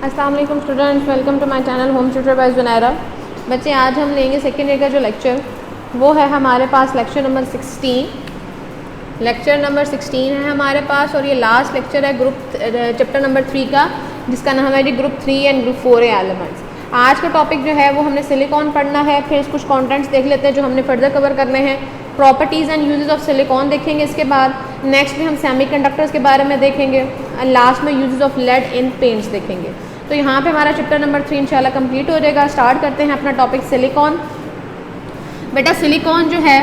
अस्सलाम वालेकुम students, welcome to my channel home tutor by Junaira. बच्चे, आज हम लेंगे सेकेंड ईयर का जो लेक्चर वो है हमारे पास लेक्चर नंबर 16। लेक्चर नंबर 16 है हमारे पास और ये लास्ट लेक्चर है ग्रुप चैप्टर नंबर 3 का, जिसका नाम है ग्रुप 3 एंड ग्रुप 4 एलिमेंट्स। आज का टॉपिक जो है वो हमने सिलिकॉन पढ़ना है, फिर कुछ कॉन्टेंट्स देख लेते हैं जो हमने फर्दर कवर करने हैं। Properties and uses of silicon देखेंगे, इसके बाद नेक्स्ट में हम सेमीकंडक्टर्स के बारे में देखेंगे और लास्ट में uses of lead in paints देखेंगे। तो यहाँ पे हमारा चैप्टर नंबर 3 इंशाल्लाह कंप्लीट हो जाएगा। स्टार्ट करते हैं अपना टॉपिक सिलिकॉन। बेटा, सिलिकॉन जो है,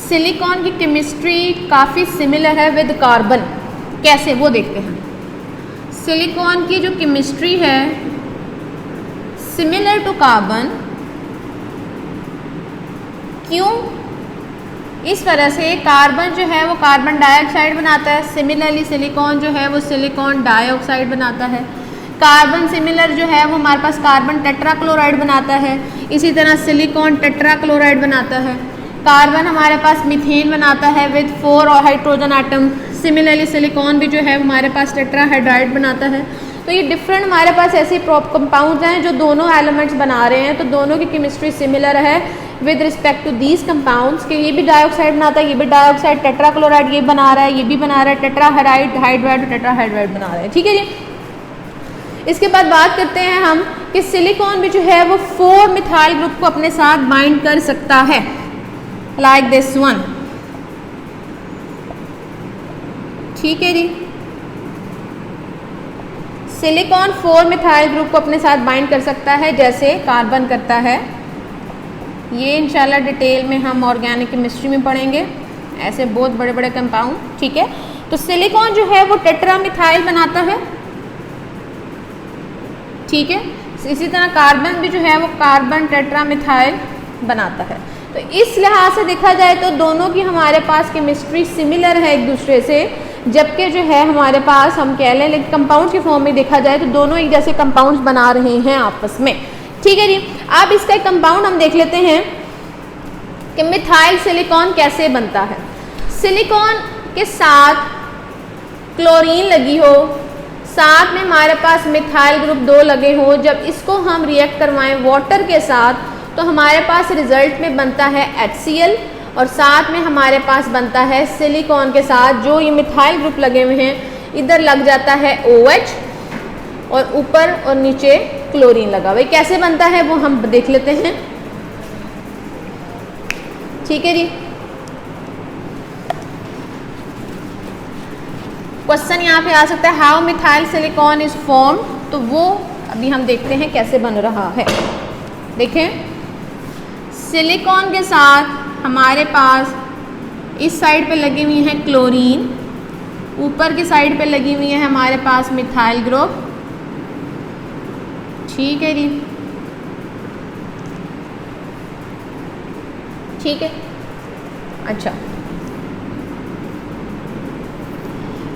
सिलिकॉन की केमिस्ट्री काफ़ी सिमिलर है विद कार्बन। कैसे, वो देखते हैं। सिलिकॉन की जो केमिस्ट्री है सिमिलर टू कार्बन। क्यों? इस वजह से कार्बन जो है वो कार्बन डाइऑक्साइड बनाता है, सिमिलरली सिलिकॉन जो है वो सिलिकॉन डाइऑक्साइड बनाता है। कार्बन सिमिलर जो है वो हमारे पास कार्बन टेट्राक्लोराइड बनाता है, इसी तरह सिलिकॉन टेट्राक्लोराइड बनाता है। कार्बन हमारे पास मीथेन बनाता है with 4 hydrogen atom. Similarly silicon भी जो है हमारे पास टेट्राहाइड्राइड बनाता है। तो ये डिफरेंट हमारे पास ऐसे कंपाउंड्स हैं जो दोनों एलिमेंट्स बना रहे हैं, तो दोनों की केमिस्ट्री सिमिलर है with respect to these compounds कि ये भी डाइऑक्साइड बनाता है, ये भी डाइऑक्साइड, टेट्राक्लोराइड ये बना रहा है, ये भी बना रहा है, टेट्राहाइड्राइड हाइड्राइड और टेट्राहाइड्राइड बना रहे हैं। ठीक है जी। इसके बाद बात करते हैं हम कि सिलिकॉन भी जो है वो 4 मिथाइल ग्रुप को अपने साथ बाइंड कर सकता है, लाइक दिस वन। ठीक है जी। सिलिकॉन 4 मिथाइल ग्रुप को अपने साथ बाइंड कर सकता है जैसे कार्बन करता है। ये इंशाल्लाह डिटेल में हम ऑर्गेनिक केमिस्ट्री में पढ़ेंगे, ऐसे बहुत बड़े बड़े कंपाउंड। ठीक है। तो सिलिकॉन जो है वो टेट्रा मिथाइल बनाता है। ठीक है। इसी तरह कार्बन भी जो है वो कार्बन टेट्रा मिथाइल बनाता है। तो इस लिहाज से देखा जाए तो दोनों की हमारे पास केमिस्ट्री सिमिलर है एक दूसरे से, जबकि जो है हमारे पास हम कह लें लेकिन कंपाउंड्स के फॉर्म में देखा जाए तो दोनों एक जैसे कंपाउंड्स बना रहे हैं आपस में। ठीक है जी। अब इसका एक कंपाउंड हम देख लेते हैं कि मिथाइल सिलिकॉन कैसे बनता है। सिलिकॉन के साथ क्लोरीन लगी हो, साथ में हमारे पास मिथाइल ग्रुप 2 लगे हो, जब इसको हम रिएक्ट करवाएं वाटर के साथ तो हमारे पास रिजल्ट में बनता है HCl और साथ में हमारे पास बनता है सिलिकॉन के साथ जो ये मिथाइल ग्रुप लगे हुए हैं इधर लग जाता है OH और ऊपर और नीचे क्लोरीन लगा हुआ है। कैसे बनता है वो हम देख लेते हैं। ठीक है जी। क्वेश्चन यहाँ पे आ सकता है how methyl silicon is form, तो वो अभी हम देखते हैं कैसे बन रहा है। देखें, सिलिकॉन के साथ हमारे पास इस साइड पे लगी हुई है क्लोरीन, ऊपर की साइड पे लगी हुई है हमारे पास मिथाइल ग्रुप। ठीक है जी। ठीक है। अच्छा,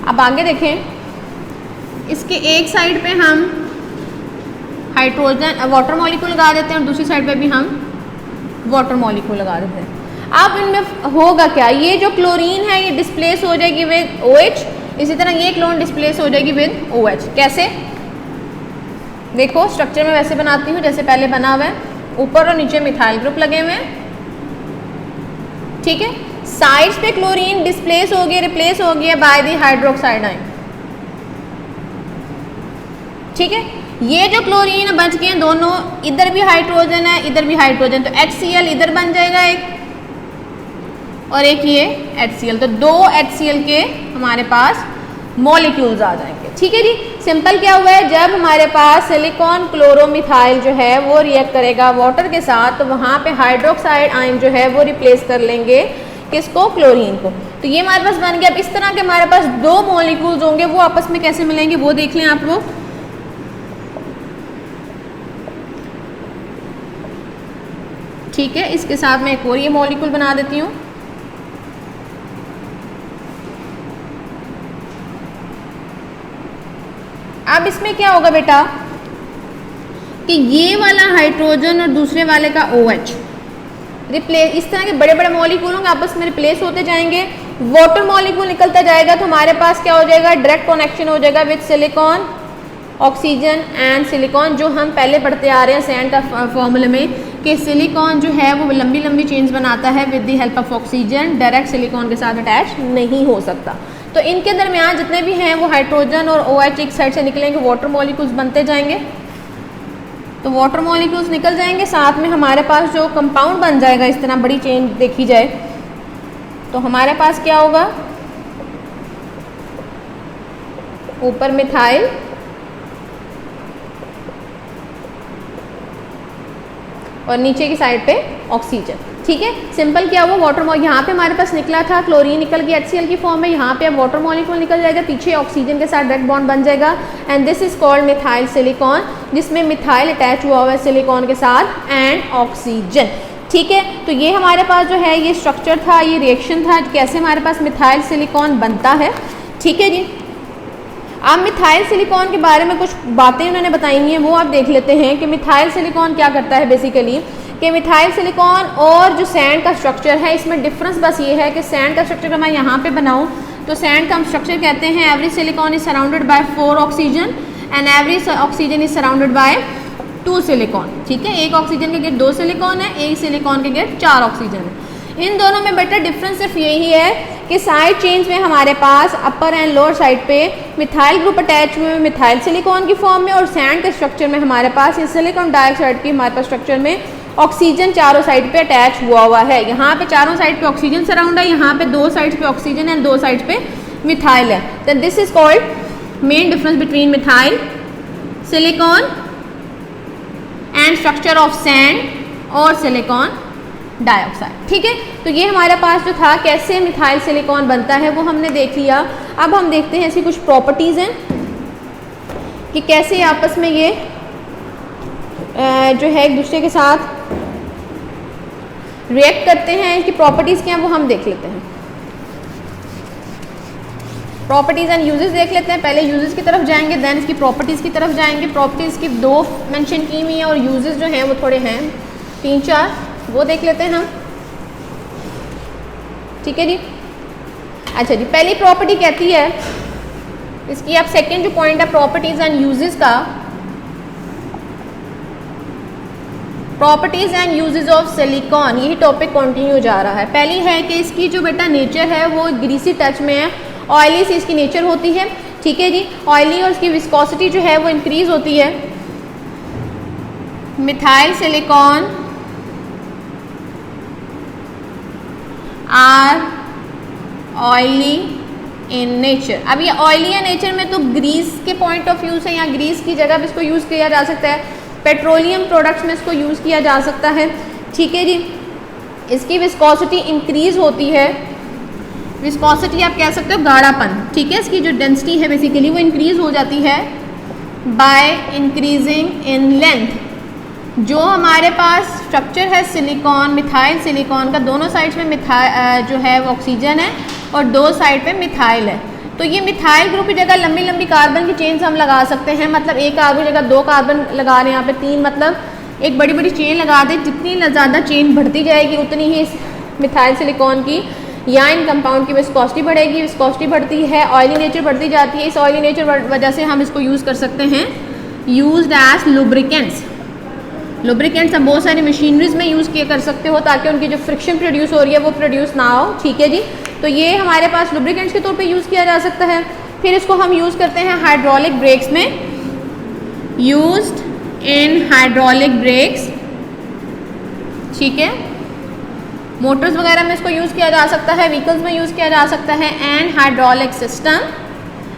अब आगे देखें। इसके एक साइड पे हम हाइड्रोजन वाटर मॉलिक्यूल लगा देते हैं और दूसरी साइड पे भी हम वाटर मॉलिक्यूल लगा देते हैं। अब इनमें होगा क्या, ये जो क्लोरीन है ये डिस्प्लेस हो जाएगी विद OH, इसी तरह ये क्लोरीन डिस्प्लेस हो जाएगी विद OH। कैसे? देखो, स्ट्रक्चर में वैसे बनाती हूँ जैसे पहले बना हुआ है, ऊपर और नीचे मिथाइल ग्रुप लगे हुए हैं। ठीक है। साइड्स पे क्लोरीन डिस्प्लेस हो गया, रिप्लेस हो गया बाय द हाइड्रोक्साइड आयन। ठीक है। ये जो क्लोरीन बच गए दोनों, इधर भी हाइड्रोजन है इधर भी हाइड्रोजन, तो HCl इधर बन जाएगा एक और एक ये HCl, तो 2 HCl के हमारे पास मॉलिक्यूल्स आ जाएंगे। ठीक है जी। सिंपल क्या हुआ है, जब हमारे पास सिलिकॉन क्लोरोमिथाइल जो है वो रिएक्ट करेगा वाटर के साथ तो वहाँ पे हाइड्रोक्साइड आयन जो है वो रिप्लेस कर लेंगे किसको, क्लोरीन को। तो ये हमारे पास बन गया। अब इस तरह के हमारे पास 2 मॉलिक्यूल्स होंगे, वो आपस में कैसे मिलेंगे वो देख लें आप लोग। ठीक है। इसके साथ मैं एक और ये मॉलिक्यूल बना देती हूँ। अब इसमें क्या होगा बेटा कि ये वाला हाइड्रोजन और दूसरे वाले का OH रिप्लेस, इस तरह के बड़े बड़े मॉलिक्यूल होंगे आपस में रिप्लेस होते जाएंगे। वाटर मॉलिक्यूल निकलता जाएगा तो हमारे पास क्या हो जाएगा, डायरेक्ट कनेक्शन हो जाएगा with silicon oxygen and silicon, जो हम पहले पढ़ते आ रहे हैं सैंड का फॉर्मूले में कि सिलिकॉन जो है वो लंबी लंबी चेन्स बनाता है with the help of oxygen, direct silicon के साथ अटैच नहीं हो सकता। तो इनके दरमियान जितने भी हैं वो हाइड्रोजन और OH एक साइड से निकलेंगे, वाटर मॉलिक्यूल्स बनते जाएंगे। तो वाटर मॉलिक्यूल्स निकल जाएंगे, साथ में हमारे पास जो कंपाउंड बन जाएगा, इस तरह बड़ी चेन देखी जाए तो हमारे पास क्या होगा, ऊपर मिथाइल और नीचे की साइड पे ऑक्सीजन। ठीक है, सिंपल क्या हुआ, वाटर मॉलिक्यूल यहाँ पे हमारे पास निकला था, क्लोरीन निकल गया HCl की फॉर्म में, यहाँ पे अब वाटर मॉलिक्यूल निकल जाएगा, पीछे ऑक्सीजन के साथ डायरेक्ट बॉन्ड बन जाएगा and this is called methyl silicon, जिसमें मिथाइल अटैच हुआ हुआ है सिलिकॉन के साथ एंड ऑक्सीजन। ठीक है, तो ये हमारे पास जो है ये स्ट्रक्चर था, ये रिएक्शन था, कैसे हमारे पास मिथाइल सिलिकॉन बनता है। ठीक है जी, अब मिथाइल सिलिकॉन के बारे में कुछ बातें उन्होंने बताई हैं, वो आप देख लेते हैं कि मिथाइल सिलिकॉन क्या करता है बेसिकली, कि मिथाइल सिलिकॉन और जो सैंड का स्ट्रक्चर है इसमें डिफरेंस बस ये है कि सैंड का स्ट्रक्चर मैं यहाँ पे बनाऊँ तो सैंड का हम स्ट्रक्चर कहते हैं every silicon is surrounded by 4 oxygen and every oxygen is surrounded by 2 silicon. ठीक है, एक ऑक्सीजन के गेट 2 सिलिकॉन है, एक सिलिकॉन के गेट 4 ऑक्सीजन है। इन दोनों में बेटा डिफरेंस सिर्फ यही है कि साइड चेन्स में हमारे पास अपर एंड लोअर साइड पे मिथाइल ग्रुप अटैच हुए मिथाइल सिलिकॉन की फॉर्म में, और सैंड के स्ट्रक्चर में हमारे पास ये सिलिकॉन डाइऑक्साइड की हमारे पास स्ट्रक्चर में ऑक्सीजन चारों साइड पे अटैच हुआ है। यहाँ पे चारों साइड पे ऑक्सीजन सराउंड है, यहाँ पे 2 साइड पे ऑक्सीजन एंड 2 साइड पे मिथाइल है। तो this is called main difference between methyl silicon and structure of sand और सिलिकॉन डाइऑक्साइड। ठीक है, तो ये हमारे पास जो था कैसे मिथाइल सिलिकॉन बनता है वो हमने देख लिया। अब हम देखते हैं ऐसी कुछ प्रॉपर्टीज़ हैं कि कैसे आपस में ये जो है एक दूसरे के साथ रिएक्ट करते हैं, इसकी प्रॉपर्टीज़ क्या हैं वो हम देख लेते हैं। प्रॉपर्टीज़ एंड यूजेस देख लेते हैं, पहले यूजेस की तरफ जाएंगे देन इसकी प्रॉपर्टीज़ की तरफ जाएंगे। प्रॉपर्टीज़ की 2 मेंशन की हुई हैं और यूजेस जो हैं वो थोड़े हैं 3-4, वो देख लेते हैं हम। ठीक है जी, अच्छा जी, पहली प्रॉपर्टी कहती है इसकी, आप सेकंड जो पॉइंट है प्रॉपर्टीज़ एंड यूजेस का, properties and uses of silicon, यही टॉपिक कंटिन्यू जा रहा है। पहली है कि इसकी जो बेटा नेचर है वो ग्रीसी टच में है, ऑयली से इसकी नेचर होती है। ठीक है जी, ऑयली और इसकी विस्कोसिटी जो है वो इंक्रीज होती है। Methyl silicon are oily in nature. अब ये ऑयली है नेचर में तो ग्रीस के पॉइंट ऑफ व्यू से, या ग्रीस की जगह भी इसको यूज़ किया जा सकता है, पेट्रोलियम प्रोडक्ट्स में इसको यूज़ किया जा सकता है। ठीक है जी, इसकी विस्कोसिटी इंक्रीज होती है, विस्कोसिटी आप कह सकते हो गाढ़ापन। ठीक है, इसकी जो डेंसिटी है बेसिकली वो इंक्रीज हो जाती है बाय इंक्रीजिंग इन लेंथ। जो हमारे पास स्ट्रक्चर है सिलिकॉन, मिथाइल सिलिकॉन का, दोनों साइड्स में मिथाइल जो है वो ऑक्सीजन है और 2 साइड पे मिथाइल है। तो ये मिथाइल ग्रुप की जगह लंबी लंबी कार्बन की चेन्स हम लगा सकते हैं, मतलब एक कार्बन की जगह 2 कार्बन लगा रहे हैं, यहाँ पे 3, मतलब एक बड़ी बड़ी चेन लगा दें। जितनी ज़्यादा चेन बढ़ती जाएगी उतनी ही इस मिथाइल सिलिकॉन की या इन कंपाउंड की विस्कोसिटी बढ़ेगी, विस्कोसिटी बढ़ती है, ऑयली नेचर बढ़ती जाती है। इस ऑयली नेचर वजह से हम इसको यूज़ कर सकते हैं, यूज्ड एज लुब्रिकेंट्स। लुब्रिकेंट्स हम बहुत सारी मशीनरीज में यूज़ किया कर सकते हो ताकि उनकी जो फ्रिक्शन प्रोड्यूस हो रही है वो प्रोड्यूस ना हो। ठीक है जी, तो ये हमारे पास लुब्रिकेंट्स के तौर पे यूज़ किया जा सकता है। फिर इसको हम यूज़ करते हैं हाइड्रोलिक ब्रेक्स में, यूज्ड इन हाइड्रोलिक ब्रेक्स। ठीक है, मोटर्स वगैरह में इसको यूज़ किया जा सकता है, व्हीकल्स में यूज़ किया जा सकता है। एंड हाइड्रोलिक सिस्टम,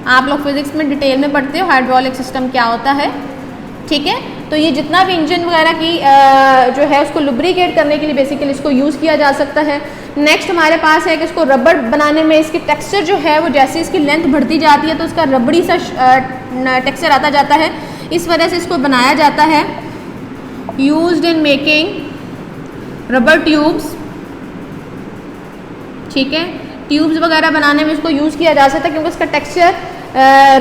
आप लोग फिजिक्स में डिटेल में पढ़ते हो हाइड्रोलिक सिस्टम क्या होता है। ठीक है, तो ये जितना भी इंजन वगैरह की जो है उसको लुब्रिकेट करने के लिए बेसिकली इसको यूज़ किया जा सकता है। नेक्स्ट हमारे पास है कि इसको रबड़ बनाने में इसकी टेक्सचर जो है वो जैसे इसकी लेंथ बढ़ती जाती है तो उसका रबड़ी सा टेक्सचर आता जाता है, इस वजह से इसको बनाया जाता है। Used in making rubber tubes. ठीक है, ट्यूब्स वगैरह बनाने में इसको यूज़ किया जा सकता है क्योंकि इसका टेक्सचर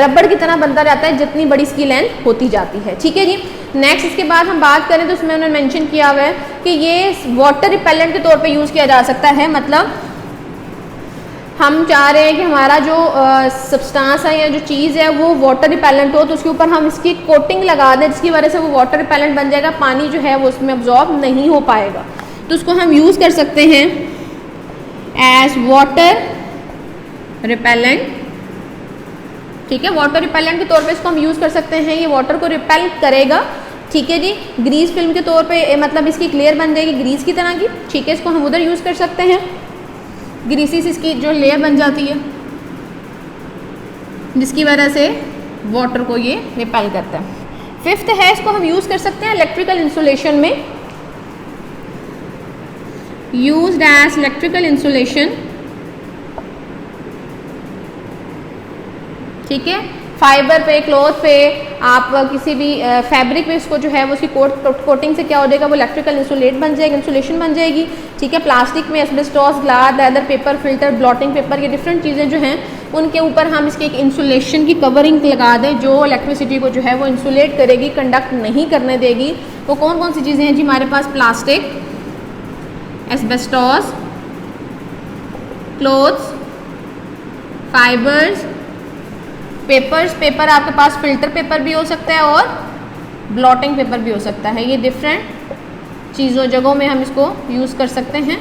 रबड़ की तरह बनता जाता है जितनी बड़ी इसकी लेंथ होती जाती है। ठीक है जी, नेक्स्ट इसके बाद हम बात करें तो उसमें उन्होंने मेंशन किया हुआ है कि ये वाटर रिपेलेंट के तौर पे यूज़ किया जा सकता है। मतलब हम चाह रहे हैं कि हमारा जो सब्सटेंस है या जो चीज़ है वो वाटर रिपेलेंट हो, तो उसके ऊपर हम इसकी कोटिंग लगा दें जिसकी वजह से वो वाटर रिपेलेंट बन जाएगा, पानी जो है वो उसमें अब्जॉर्ब नहीं हो पाएगा। तो उसको हम यूज़ कर सकते हैं एज वाटर रिपेलेंट। ठीक है, वाटर रिपेलेंट के तौर पे इसको हम यूज़ कर सकते हैं, ये वाटर को रिपेल करेगा। ठीक है जी, ग्रीस फिल्म के तौर पे मतलब इसकी लेयर बन जाएगी ग्रीस की तरह की। ठीक है, इसको हम उधर यूज़ कर सकते हैं, ग्रीसी से इसकी जो लेयर बन जाती है जिसकी वजह से वाटर को ये रिपेल करता है। फिफ्थ है, इसको हम यूज़ कर सकते हैं इलेक्ट्रिकल इंसुलेशन में, यूज्ड एज इलेक्ट्रिकल इंसुलेशन। ठीक है, फाइबर पे, क्लॉथ पे, आप किसी भी फैब्रिक पे इसको जो है वो उसकी कोटिंग से क्या हो जाएगा, वो इलेक्ट्रिकल इंसुलेट बन जाएगी, इंसुलेशन बन जाएगी। ठीक है, प्लास्टिक में asbestos, glass, leather, paper, filter, blotting paper, ये डिफरेंट चीज़ें जो हैं उनके ऊपर हम इसकी एक इंसुलेशन की कवरिंग लगा दें जो इलेक्ट्रिसिटी को जो है वो इंसुलेट करेगी, कंडक्ट नहीं करने देगी। वो कौन कौन सी चीज़ें हैं जी हमारे पास, plastic, asbestos, clothes, fibres, papers, paper आपके पास फिल्टर पेपर भी हो सकता है और ब्लॉटिंग पेपर भी हो सकता है। ये डिफरेंट चीज़ों जगहों में हम इसको यूज़ कर सकते हैं।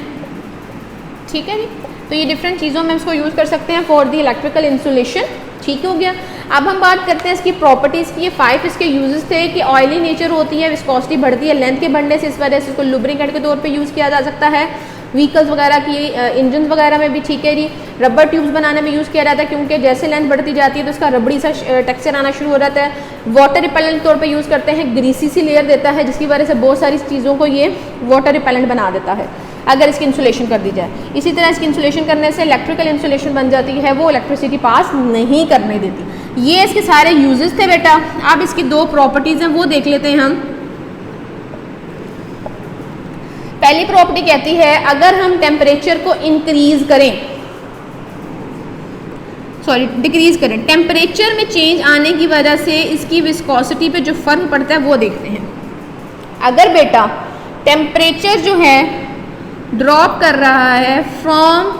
ठीक है जी, तो ये डिफरेंट चीज़ों में इसको यूज़ कर सकते हैं फॉर दी इलेक्ट्रिकल इंसुलेशन। ठीक हो गया। अब हम बात करते हैं इसकी प्रॉपर्टीज़ की। ये 5 इसके यूजेस थे कि ऑयली नेचर होती है, विस्कोसिटी बढ़ती है लेंथ के बढ़ने से, इस वजह से इसको लुब्रिकेंट के तौर पे यूज़ किया जा सकता है। व्हीकल्स वगैरह की, इंजन वगैरह में भी। ठीक है जी, रबर ट्यूब्स बनाने में यूज़ किया जाता है क्योंकि जैसे लेंथ बढ़ती जाती है तो इसका रबड़ी सा टेक्सचर आना शुरू हो जाता है। वाटर रिपेलेंट के तौर पे यूज़ करते हैं, ग्रीसी सी लेयर देता है जिसकी वजह से बहुत सारी चीज़ों को ये वाटर रिपेलेंट बना देता है अगर इसकी इंसुलेशन कर दी जाए। इसी तरह इसकी इंसुलेशन करने से इलेक्ट्रिकल इंसुलेशन बन जाती है, वो इलेक्ट्रिसिटी पास नहीं करने देती। ये इसके सारे यूजेस थे बेटा। अब इसकी 2 प्रॉपर्टीज़ हैं वो देख लेते हैं हम। पहली प्रॉपर्टी कहती है अगर हम टेम्परेचर को इंक्रीज करें, सॉरी डिक्रीज करें, टेम्परेचर में चेंज आने की वजह से इसकी विस्कोसिटी पे जो फर्क पड़ता है वो देखते हैं। अगर बेटा टेम्परेचर जो है ड्रॉप कर रहा है from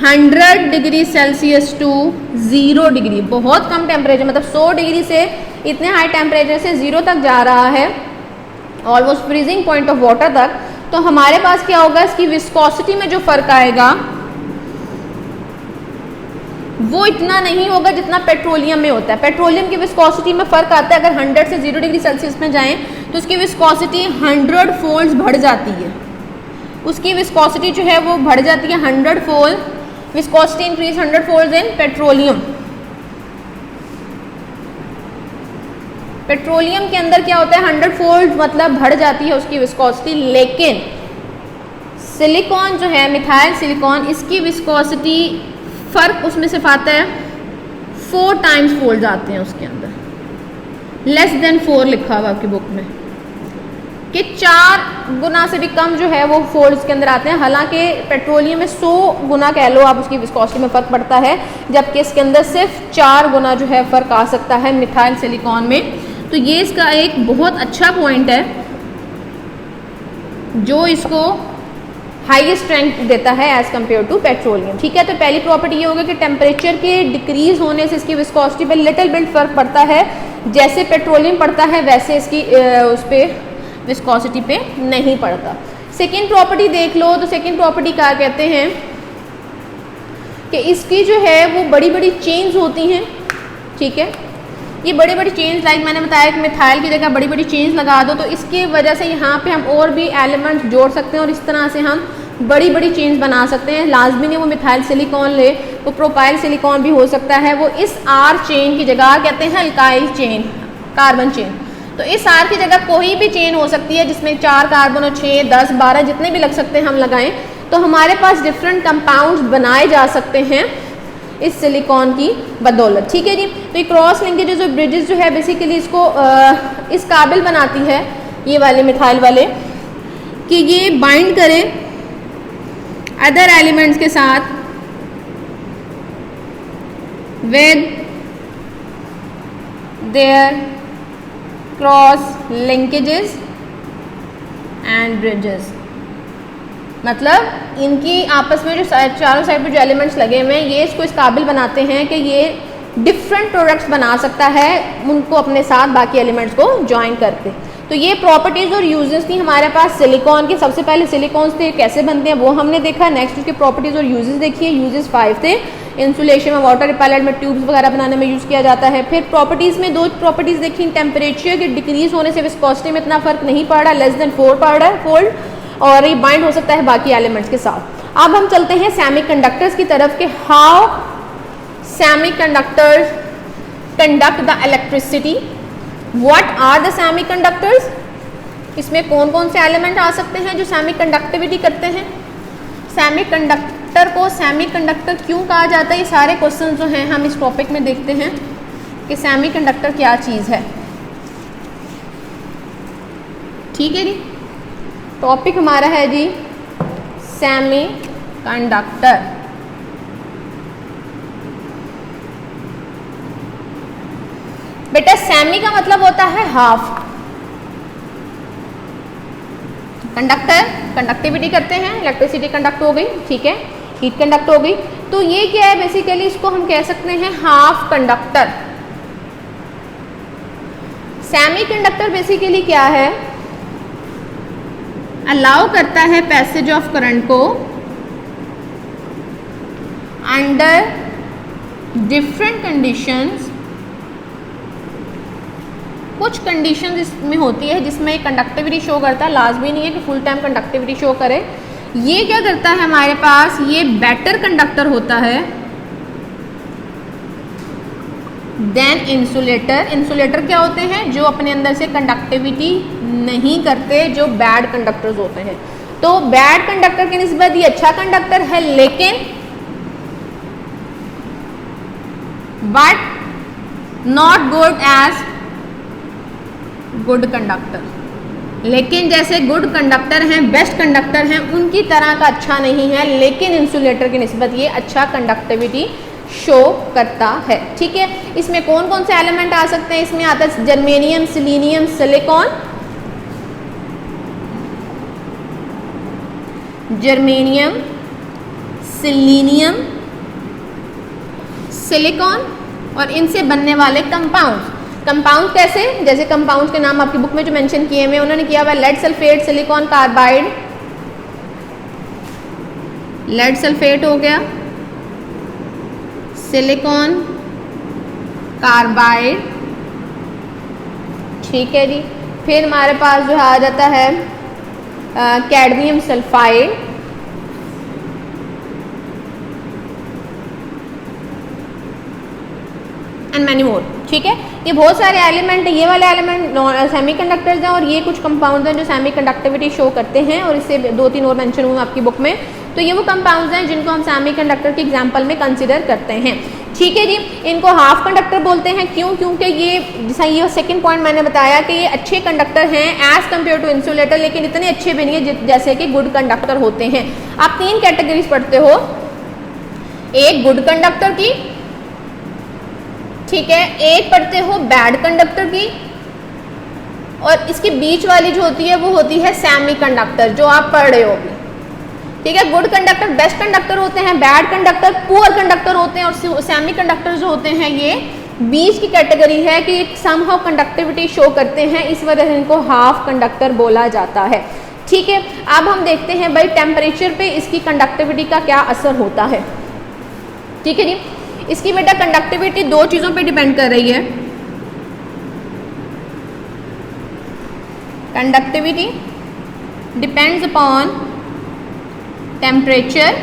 100 degree Celsius to 0 degree, बहुत कम टेम्परेचर मतलब 100 डिग्री से इतने हाई टेम्परेचर से 0 तक जा रहा है, almost freezing point of water तक, तो हमारे पास क्या होगा, इसकी विस्कोसिटी में जो फर्क आएगा वो इतना नहीं होगा जितना पेट्रोलियम में होता है। पेट्रोलियम की विस्कोसिटी में फर्क आता है, अगर 100 से 0 डिग्री सेल्सियस में जाएं तो उसकी विस्कोसिटी 100 फोल्ड्स बढ़ जाती है। उसकी विस्कोसिटी जो है वो बढ़ जाती है 100 fold, viscosity increase 100 folds in petroleum. Petroleum के अंदर क्या होता है, 100 फोल्ड मतलब बढ़ जाती है उसकी विस्कोसिटी। लेकिन सिलिकॉन जो है, मिथाइल सिलिकॉन, इसकी विस्कोसिटी फर्क उसमें सिर्फ आता है 4 टाइम्स फोल्ड आते हैं उसके अंदर, लेस देन 4 लिखा हुआ आपकी बुक में कि 4 गुना से भी कम जो है वो फोल्ड्स के अंदर आते हैं। हालांकि पेट्रोलियम में 100 गुना कह लो आप उसकी विस्कोसिटी में फ़र्क पड़ता है, जबकि इसके अंदर सिर्फ 4 गुना जो है फ़र्क आ सकता है मिथाइल सिलिकॉन में। तो ये इसका एक बहुत अच्छा पॉइंट है जो इसको हाईएस्ट स्ट्रेंथ देता है एज कम्पेयर टू पेट्रोलियम। ठीक है, तो पहली प्रॉपर्टी ये होगा कि टेम्परेचर के डिक्रीज होने से इसकी विस्कोसिटी पे लिटिल बिट फर्क पड़ता है, जैसे पेट्रोलियम पड़ता है वैसे इसकी उस पर विस्कोसिटी पे नहीं पड़ता। सेकेंड प्रॉपर्टी देख लो, तो सेकेंड प्रॉपर्टी क्या कहते हैं कि इसकी जो है वो बड़ी बड़ी चेन्स होती हैं। ठीक है, ये बड़ी बड़ी चेन्स, लाइक मैंने बताया कि मिथाइल की जगह बड़ी बड़ी चेन्स लगा दो तो इसकी वजह से यहाँ पे हम और भी एलिमेंट्स जोड़ सकते हैं और इस तरह से हम बड़ी बड़ी चेन्स बना सकते हैं। लाजमी नहीं वो मिथाइल सिलिकॉन ले, वो प्रोपाइल सिलिकॉन भी हो सकता है। वो इस आर चेन की जगह कहते हैं अल्काइल चेन, कार्बन चेन। तो इस आर की जगह कोई भी चेन हो सकती है जिसमें 4 कार्बन और 6, 10, 12 जितने भी लग सकते हैं हम लगाएं, तो हमारे पास डिफरेंट कंपाउंड्स बनाए जा सकते हैं इस सिलिकॉन की बदौलत। ठीक है जी, तो ये क्रॉस लिंकेजेस और ब्रिजेस जो है बेसिकली इसको इस काबिल बनाती है, ये वाले मिथाइल वाले, कि ये बाइंड करें अदर एलिमेंट्स के साथ with their cross linkages and bridges. मतलब इनकी आपस में जो चारों साइड पे जो एलिमेंट्स लगे हुए हैं ये इसको इस काबिल बनाते हैं कि ये डिफरेंट प्रोडक्ट्स बना सकता है उनको अपने साथ बाकी एलिमेंट्स को ज्वाइन करके। तो ये प्रॉपर्टीज़ और यूजेस थी हमारे पास सिलिकॉन के। सबसे पहले सिलिकॉन्स थे कैसे बनते हैं वो हमने देखा। नेक्स्ट उसकी प्रॉपर्टीज़ और यूजेस देखिए। यूजेस 5 थे। इंसुलेशन में, वाटर रिपेलेंट में, ट्यूब्स वगैरह बनाने में यूज़ किया जाता है। फिर प्रॉपर्टीज़ में 2 प्रॉपर्टीज़ देखी। टेम्परेचर के डिक्रीज होने से विस्कोसिटी में इतना फर्क नहीं पड़ रहा, लेस देन 4 पड़ रहा है फोल्ड, और ये बाइंड हो सकता है बाकी एलिमेंट्स के साथ। अब हम चलते हैं सेमीकंडक्टर्स की तरफ कि how semiconductors conduct the electricity. What are the semiconductors? इसमें कौन कौन से एलिमेंट आ सकते हैं जो सेमीकंडक्टिविटी करते हैं? सेमीकंडक्टर को सेमीकंडक्टर क्यों कहा जाता है? ये सारे क्वेश्चन जो हैं हम इस टॉपिक में देखते हैं कि सेमीकंडक्टर क्या चीज़ है। ठीक है जी, टॉपिक हमारा है जी सेमीकंडक्टर। बेटा सेमी का मतलब होता है हाफ। कंडक्टर कंडक्टिविटी करते हैं, इलेक्ट्रिसिटी कंडक्ट हो गई, ठीक है, हीट कंडक्ट हो गई। तो ये क्या है बेसिकली, इसको हम कह सकते हैं हाफ कंडक्टर। सेमीकंडक्टर बेसिकली क्या है? अलाउ करता है पैसेज ऑफ करंट को अंडर डिफरेंट कंडीशंस। कुछ कंडीशंस इसमें होती है जिसमें कंडक्टिविटी शो करता है, लाजमी नहीं है कि फुल टाइम कंडक्टिविटी शो करे। ये क्या करता है हमारे पास, ये बेटर कंडक्टर होता है देन इंसुलेटर। इंसुलेटर क्या होते हैं? जो अपने अंदर से कंडक्टिविटी नहीं करते, जो बैड कंडक्टर्स होते हैं। तो बैड कंडक्टर की निस्बत ये अच्छा कंडक्टर है, लेकिन but not good as good conductor. लेकिन जैसे गुड कंडक्टर हैं, बेस्ट कंडक्टर हैं, उनकी तरह का अच्छा नहीं है, लेकिन इंसुलेटर की निस्बत ये अच्छा कंडक्टिविटी शो करता है। ठीक है, इसमें कौन कौन से एलिमेंट आ सकते हैं? इसमें आता है germanium, selenium, silicon. Germanium, selenium, silicon और इनसे बनने वाले कंपाउंड। कंपाउंड कैसे? जैसे कंपाउंड के नाम आपकी बुक में जो मेंशन किए हुए उन्होंने किया हुआ lead sulphate, silicon carbide. Lead sulphate हो गया, सिलिकॉन कार्बाइड, ठीक है जी। फिर हमारे पास जो आ जाता है cadmium sulphide, and many more. ठीक है, ये बहुत सारे एलिमेंट है। ये वाले एलिमेंट सेमीकंडक्टर्स हैं और ये कुछ कंपाउंड्स हैं जो सेमीकंडक्टिविटी शो करते हैं, और इससे 2-3 और मेंशन हुए आपकी बुक में। तो ये वो कंपाउंड्स हैं जिनको हम सेमीकंडक्टर के एग्जांपल में कंसीडर करते हैं। ठीक है जी, इनको हाफ कंडक्टर बोलते हैं। क्यों? क्योंकि ये जैसा ये सेकंड पॉइंट मैंने बताया कि ये अच्छे कंडक्टर हैं एज कम्पेयर टू इंसुलेटर, लेकिन इतने अच्छे भी नहीं है जैसे कि गुड कंडक्टर होते हैं। आप 3 कैटेगरीज पढ़ते हो, एक गुड कंडक्टर की, ठीक है, एक पढ़ते हो बैड कंडक्टर की, और इसके बीच वाली जो होती है वो होती है सेमीकंडक्टर, जो आप पढ़ रहे हो अभी। ठीक है, गुड कंडक्टर बेस्ट कंडक्टर होते हैं, बैड कंडक्टर पुअर कंडक्टर होते हैं, और सेमीकंडक्टर जो होते हैं ये बीच की कैटेगरी है कि समहाउ कंडक्टिविटी शो करते हैं, इस वजह से इनको हाफ कंडक्टर बोला जाता है। ठीक है, अब हम देखते हैं भाई टेम्परेचर पे इसकी कंडक्टिविटी का क्या असर होता है। ठीक है जी, इसकी बेटा कंडक्टिविटी 2 चीज़ों पे डिपेंड कर रही है। कंडक्टिविटी डिपेंड्स अपॉन टेम्परेचर,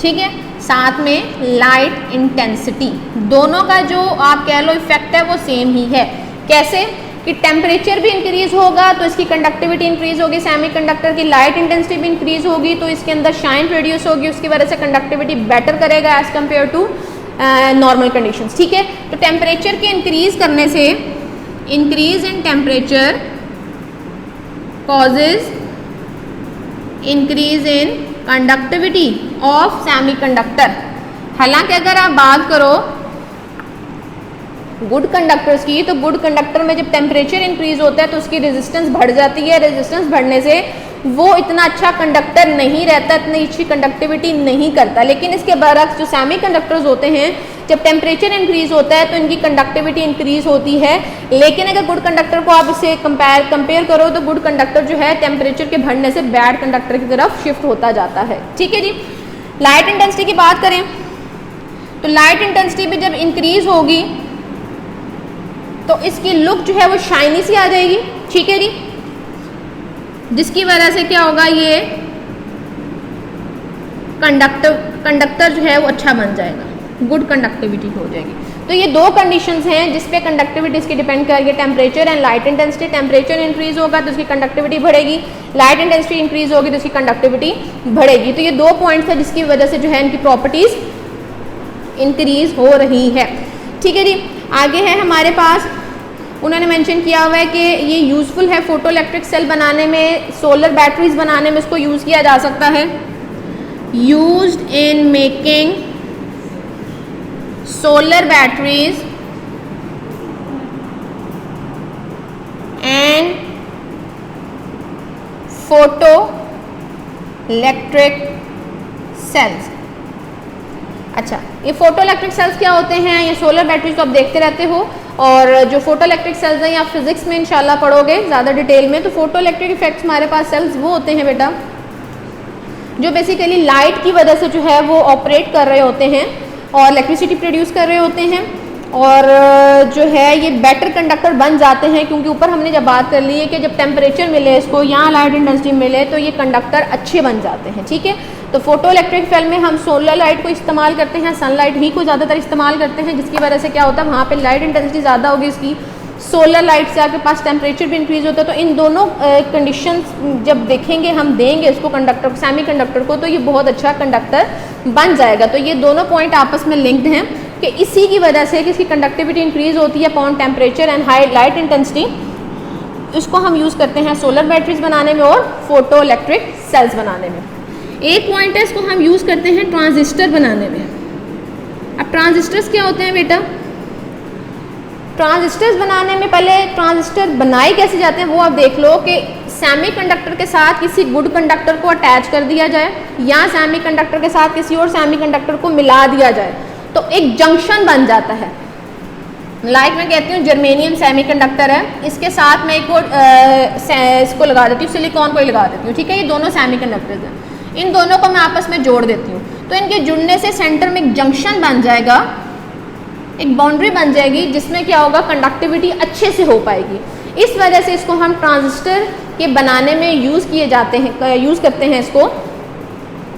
ठीक है, साथ में लाइट इंटेंसिटी। दोनों का जो आप कह लो इफेक्ट है वो सेम ही है। कैसे? कि टेम्परेचर भी इंक्रीज होगा तो इसकी कंडक्टिविटी इंक्रीज होगी, सेमीकंडक्टर की लाइट इंटेंसिटी भी इंक्रीज होगी तो इसके अंदर शाइन प्रोड्यूस होगी, उसकी वजह से कंडक्टिविटी बेटर करेगा as compare to normal conditions. ठीक है, तो टेम्परेचर के इंक्रीज करने से, increase in temperature causes increase in conductivity of semiconductor. हालांकि अगर आप बात करो गुड कंडक्टर्स की, तो गुड कंडक्टर में जब टेम्परेचर इंक्रीज होता है तो उसकी रेजिस्टेंस बढ़ जाती है, रेजिस्टेंस बढ़ने से वो इतना अच्छा कंडक्टर नहीं रहता, इतनी अच्छी कंडक्टिविटी नहीं करता। लेकिन इसके बरक्स जो सेमी कंडक्टर्स होते हैं, जब टेम्परेचर इंक्रीज होता है तो इनकी कंडक्टिविटी इंक्रीज होती है। लेकिन अगर गुड कंडक्टर को आप इससे कंपेयर करो तो गुड कंडक्टर जो है टेम्परेचर के बढ़ने से बैड कंडक्टर की तरफ शिफ्ट होता जाता है। ठीक है जी। लाइट इंटेंसिटी की बात करें तो लाइट इंटेंसिटी भी जब इंक्रीज होगी तो इसकी लुक जो है वो शाइनी सी आ जाएगी। ठीक है जी, जिसकी वजह से क्या होगा, ये कंडक्टर जो है वो अच्छा बन जाएगा, गुड कंडक्टिविटी हो जाएगी। तो ये दो कंडीशंस हैं जिस पे कंडक्टिविटी इसकी डिपेंड करेगी, temperature and light intensity. Temperature increase होगा तो उसकी कंडक्टिविटी बढ़ेगी, लाइट इंटेंसिटी इंक्रीज होगी तो उसकी कंडक्टिविटी बढ़ेगी। तो ये दो पॉइंट्स है जिसकी वजह से जो है इनकी प्रॉपर्टीज इंक्रीज हो रही है। ठीक है जी। आगे है हमारे पास, उन्होंने मेंशन किया हुआ है कि ये यूज़फुल है फोटो इलेक्ट्रिक सेल बनाने में, सोलर बैटरीज बनाने में इसको यूज़ किया जा सकता है। Used in making solar batteries and photo electric sales. अच्छा, ये फोटो इलेक्ट्रिक सेल्स क्या होते हैं, ये सोलर बैटरीज तो आप देखते रहते हो, और जो फोटो इलेक्ट्रिक सेल्स हैं आप फिजिक्स में इंशाल्लाह पढ़ोगे ज़्यादा डिटेल में। तो फोटो इलेक्ट्रिक इफेक्ट्स हमारे पास सेल्स वो होते हैं बेटा जो बेसिकली लाइट की वजह से जो है वो ऑपरेट कर रहे होते हैं और इलेक्ट्रिसिटी प्रोड्यूस कर रहे होते हैं, और जो है ये बेटर कंडक्टर बन जाते हैं, क्योंकि ऊपर हमने जब बात कर ली है कि जब टेम्परेचर मिले इसको, यहाँ लाइट इंटेंसिटी मिले, तो ये कंडक्टर अच्छे बन जाते हैं। ठीक है। तो फोटो इलेक्ट्रिक सेल में हम सोलर लाइट को इस्तेमाल करते हैं, सनलाइट ही को ज़्यादातर इस्तेमाल करते हैं, जिसकी वजह से क्या होता है वहाँ पे लाइट इंटेंसिटी ज़्यादा होगी इसकी, सोलर लाइट से आपके पास टेम्परेचर भी इंक्रीज होता है। तो इन दोनों कंडीशंस जब देखेंगे, हम देंगे इसको कंडक्टर को, सेमी कंडक्टर को, तो ये बहुत अच्छा कंडक्टर बन जाएगा। तो ये दोनों पॉइंट आपस में लिंक्ड हैं कि इसी की वजह से कि इसकी कंडक्टिविटी इंक्रीज होती है upon temperature and high light intensity. इसको हम यूज़ करते हैं सोलर बैटरीज बनाने में और फोटो इलेक्ट्रिक सेल्स बनाने में। एक पॉइंट है, इसको हम यूज़ करते हैं ट्रांजिस्टर बनाने में। अब ट्रांजिस्टर्स क्या होते हैं बेटा, ट्रांजिस्टर्स बनाने में पहले ट्रांजिस्टर बनाए कैसे जाते हैं वो आप देख लो कि सेमी कंडक्टर के साथ किसी गुड कंडक्टर को अटैच कर दिया जाए या सेमी कंडक्टर के साथ किसी और सेमी कंडक्टर को मिला दिया जाए तो एक जंक्शन बन जाता है। लाइक मैं कहती हूँ जर्मेनियम सेमी कंडक्टर है, इसके साथ मैं एक और इसको लगा देती हूँ, सिलिकॉन को ही लगा देती हूँ। ठीक है, ये दोनों सेमी कंडक्टर्स हैं, इन दोनों को मैं आपस में जोड़ देती हूँ, तो इनके जुड़ने से सेंटर में एक जंक्शन बन जाएगा, एक बाउंड्री बन जाएगी, जिसमें क्या होगा, कंडक्टिविटी अच्छे से हो पाएगी। इस वजह से इसको हम ट्रांजिस्टर के बनाने में यूज़ किए जाते हैं, यूज़ करते हैं इसको।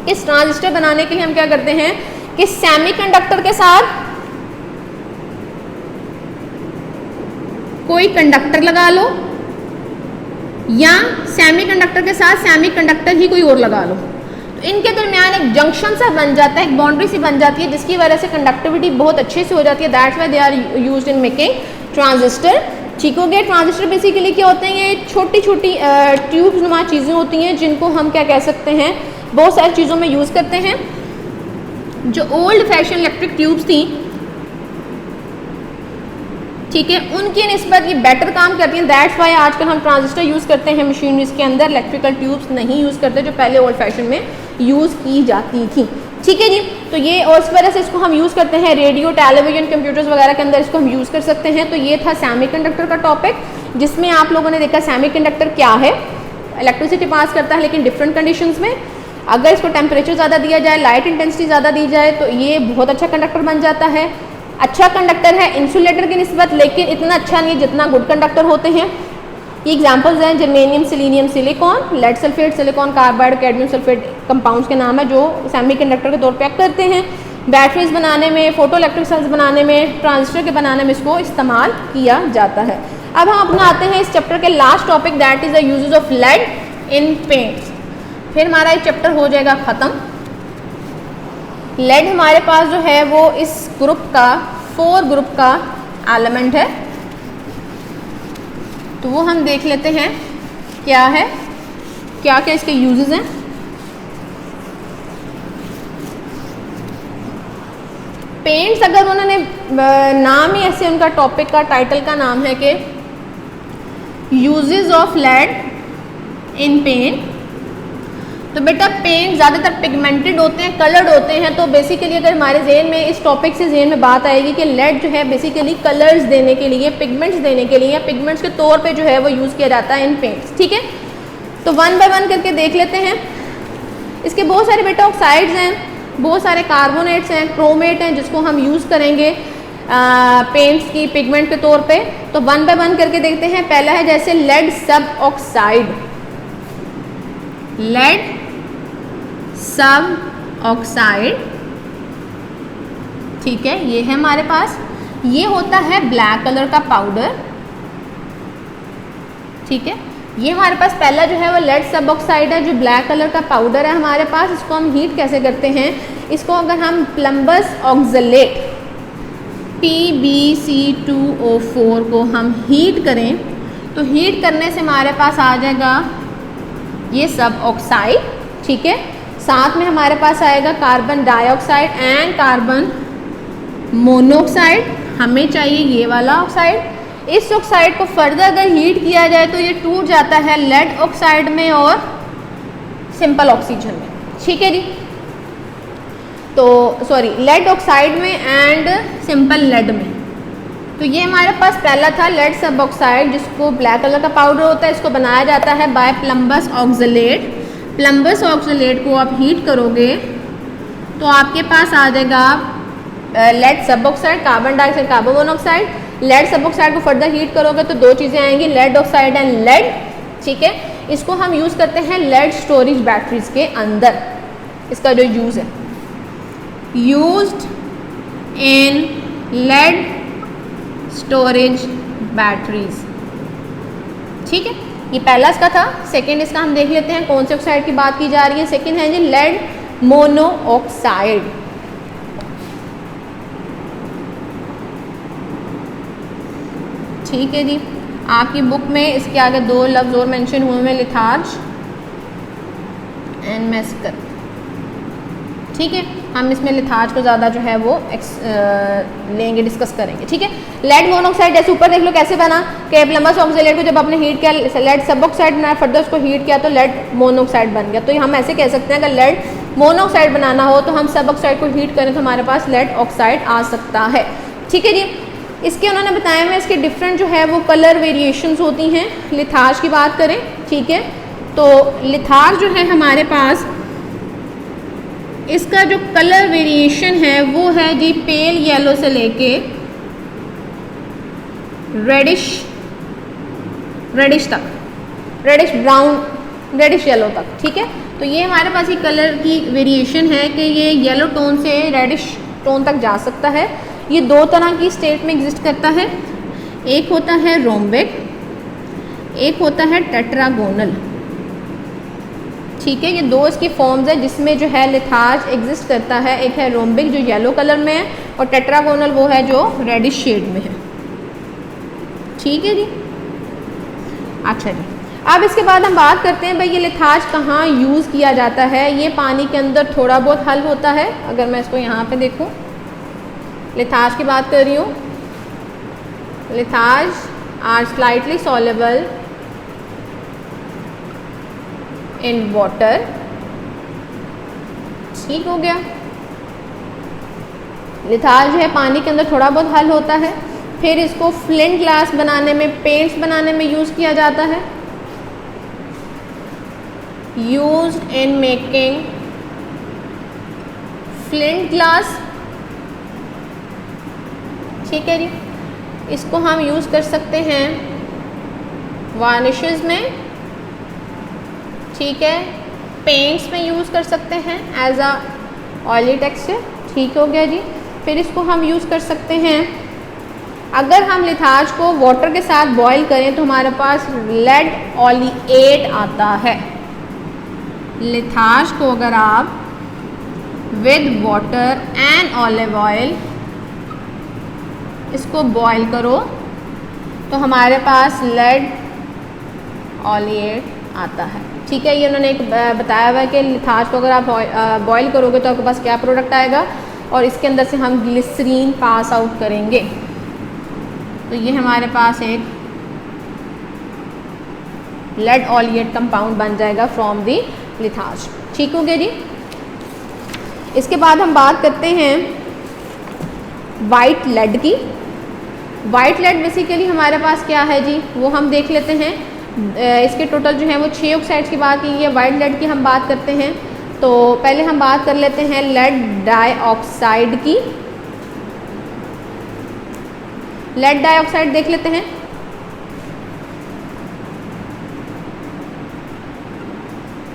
इस ट्रांजिस्टर बनाने के लिए हम क्या करते हैं कि सेमी कंडक्टर के साथ कोई कंडक्टर लगा लो या सेमी कंडक्टर के साथ सेमी कंडक्टर ही कोई और लगा लो, तो इनके दरमियान एक जंक्शन सा बन जाता है, एक बाउंड्री सी बन जाती है, जिसकी वजह से कंडक्टिविटी बहुत अच्छे से हो जाती है। That's why they are used in making transistor. ठीक हो गया। ट्रांजिस्टर बेसिकली क्या होते हैं, ये छोटी छोटी ट्यूब्स नुमा चीज़ें होती हैं जिनको हम क्या कह सकते हैं, बहुत सारी चीज़ों में यूज़ करते हैं। जो ओल्ड फैशन इलेक्ट्रिक ट्यूब्स थी, ठीक है, उनकी निस्बत ये बेटर काम करती हैं। दैट्स वाई आजकल हम ट्रांजिस्टर यूज़ करते हैं मशीनरीज के अंदर, इलेक्ट्रिकल ट्यूब्स नहीं यूज़ करते जो पहले ओल्ड फैशन में यूज़ की जाती थी। ठीक है जी। तो ये और इस वजह से इसको हम यूज़ करते हैं रेडियो, टेलीविजन, कंप्यूटर्स वगैरह के अंदर इसको हम यूज़ कर सकते हैं। तो ये था सेमीकंडक्टर का टॉपिक, जिसमें आप लोगों ने देखा सेमीकंडक्टर क्या है, इलेक्ट्रिसिटी पास करता है लेकिन डिफरेंट कंडीशंस में। अगर इसको टेम्परेचर ज़्यादा दिया जाए, लाइट इंटेंसिटी ज़्यादा दी जाए तो ये बहुत अच्छा कंडक्टर बन जाता है। अच्छा कंडक्टर है इंसुलेटर की निस्बत, लेकिन इतना अच्छा नहीं जितना गुड कंडक्टर होते हैं। ये एग्जांपल्स हैं germanium, selenium, silicon, lead sulphate, silicon carbide, cadmium sulphate compounds के नाम है जो सेमीकंडक्टर के तौर पे एक्ट करते हैं। बैटरीज बनाने में, फोटो इलेक्ट्रिक सेल्स बनाने में, ट्रांजिस्टर के बनाने में इसको इस्तेमाल किया जाता है। अब हम अपना आते हैं इस चैप्टर के last topic, that is the uses of lead in paints. फिर हमारा ये चैप्टर हो जाएगा ख़त्म। लेड हमारे पास जो है वो इस ग्रुप का 4 ग्रुप का एलिमेंट है, तो वो हम देख लेते हैं क्या है, क्या क्या इसके यूजेस हैं। पेंट्स अगर उन्होंने नाम ही ऐसे उनका टॉपिक का टाइटल का नाम है कि uses of lead in paint, तो बेटा पेंट ज़्यादातर पिगमेंटेड होते हैं, कलर्ड होते हैं। तो बेसिकली अगर हमारे जेहन में इस टॉपिक से जेहन में बात आएगी कि लेड जो है बेसिकली कलर्स देने के लिए, पिगमेंट्स देने के लिए या पिगमेंट्स के तौर पे जो है वो यूज़ किया जाता है इन पेंट्स। ठीक है, तो वन बाय वन करके देख लेते हैं। इसके बहुत सारे बेटा ऑक्साइड्स हैं, बहुत सारे कार्बोनेट्स हैं, क्रोमेट हैं जिसको हम यूज़ करेंगे पेंट्स की पिगमेंट के तौर पे। तो वन बाय वन करके देखते हैं। पहला है जैसे लेड सब ऑक्साइड, लेड सब ऑक्साइड, ठीक है, ये है हमारे पास। ये होता है ब्लैक कलर का पाउडर, ठीक है। ये हमारे पास पहला जो है वो लेड सब ऑक्साइड है, जो ब्लैक कलर का पाउडर है हमारे पास। इसको हम हीट कैसे करते हैं, इसको अगर हम प्लम्बस ऑक्सलेट PbC2O4 को हम हीट करें तो हीट करने से हमारे पास आ जाएगा ये सब ऑक्साइड, ठीक है। साथ में हमारे पास आएगा carbon dioxide and carbon monoxide, हमें चाहिए ये वाला ऑक्साइड। इस ऑक्साइड को फर्दर अगर हीट किया जाए तो ये टूट जाता है लेड ऑक्साइड में और सिंपल ऑक्सीजन में, ठीक है जी। तो सॉरी, लेड ऑक्साइड में एंड सिंपल लेड में। तो ये हमारे पास पहला था लेड सब ऑक्साइड, जिसको ब्लैक कलर का पाउडर होता है। इसको बनाया जाता है बाय प्लम्बस ऑक्सलेट। प्लम्बस ऑक्सलेट को आप हीट करोगे तो आपके पास आ जाएगा lead suboxide, carbon dioxide, carbon monoxide. Lead suboxide को फर्दर हीट करोगे तो दो चीज़ें आएंगी, लेड ऑक्साइड एंड लेड, ठीक है। इसको हम यूज़ करते हैं लेड स्टोरेज बैटरीज के अंदर। इसका जो यूज़ है, used in lead storage batteries, ठीक है। ये पहला इसका था। सेकंड इसका हम देख लेते हैं कौन से ऑक्साइड की बात की जा रही है। सेकंड है जी लेड मोनोऑक्साइड, ठीक है जी। आपकी बुक में इसके आगे दो लफ्ज और मेंशन हुए हैं, लिथार्ज एंड मेस्कर, ठीक है। हम इसमें लिथार्ज को ज़्यादा जो है वो लेंगे, डिस्कस करेंगे, ठीक है। लेड मोनोऑक्साइड जैसे ऊपर देख लो कैसे बना कि प्लम्बस ऑक्सलेट को जब आपने हीट किया, लेड सब ऑक्साइड बनाया, फर्दर उसको हीट किया तो लेड मोनोऑक्साइड बन गया। तो हम ऐसे कह सकते हैं अगर लेड मोनोऑक्साइड बनाना हो तो हम सब ऑक्साइड को हीट करें तो हमारे पास लेड ऑक्साइड आ सकता है, ठीक है जी। इसके उन्होंने बताया मैं इसके डिफरेंट जो है वो कलर वेरिएशंस होती हैं। लिथार्ज की बात करें, ठीक है, तो लिथार्ज जो है हमारे पास इसका जो कलर वेरिएशन है वो है जी पेल येलो से लेके रेडिश तक, रेडिश ब्राउन, रेडिश येलो तक, ठीक है। तो ये हमारे पास ये कलर की वेरिएशन है कि ये येलो टोन से रेडिश टोन तक जा सकता है। ये दो तरह की स्टेट में एग्जिस्ट करता है, एक होता है रोम्बिक, एक होता है टेट्रागोनल, ठीक है। ये दो इसकी फॉर्म्स है जिसमें जो है लिथार्ज एग्जिस्ट करता है। एक है रोम्बिक जो येलो कलर में है और टेट्रागोनल वो है जो रेडिश शेड में है, ठीक है जी। अच्छा जी, अब इसके बाद हम बात करते हैं भाई ये लिथार्ज कहाँ यूज़ किया जाता है। ये पानी के अंदर थोड़ा बहुत हल होता है। अगर मैं इसको यहाँ पे देखूँ, लिथार्ज की बात कर रही हूँ, litharge are slightly soluble in water, ठीक हो गया। लिथार्ज जो है पानी के अंदर थोड़ा बहुत हल होता है। फिर इसको फ्लिंट ग्लास बनाने में, पेंट्स बनाने में यूज़ किया जाता है। Used in making flint glass, ठीक है जी। इसको हम यूज़ कर सकते हैं वार्निशेस में, ठीक है, पेंट्स में यूज़ कर सकते हैं एज अ ऑयली टेक्सचर, ठीक हो गया जी। फिर इसको हम यूज़ कर सकते हैं अगर हम लिथार्ज को वाटर के साथ बॉईल करें तो हमारे पास लेड ऑलिएट आता है। लिथार्ज को अगर आप with water and olive oil इसको बॉईल करो तो हमारे पास लेड ऑलिएट आता है, ठीक है। ये उन्होंने एक बताया हुआ है कि लिथार्ज को अगर आप बॉईल करोगे तो आपके पास क्या प्रोडक्ट आएगा, और इसके अंदर से हम ग्लिसरीन पास आउट करेंगे। तो ये हमारे पास एक लेड ऑलिएट कंपाउंड बन जाएगा फ्रॉम दी लिथाज। ठीक हो गया जी। इसके बाद हम बात करते हैं वाइट लेड की। वाइट लेड बेसिकली हमारे पास क्या है जी, वो हम देख लेते हैं। इसके टोटल जो है वो 6 ऑक्साइड्स की बात की है। वाइट लेड की हम बात करते हैं तो पहले हम बात कर लेते हैं लेड डाइऑक्साइड की। लेड डाइऑक्साइड देख लेते हैं।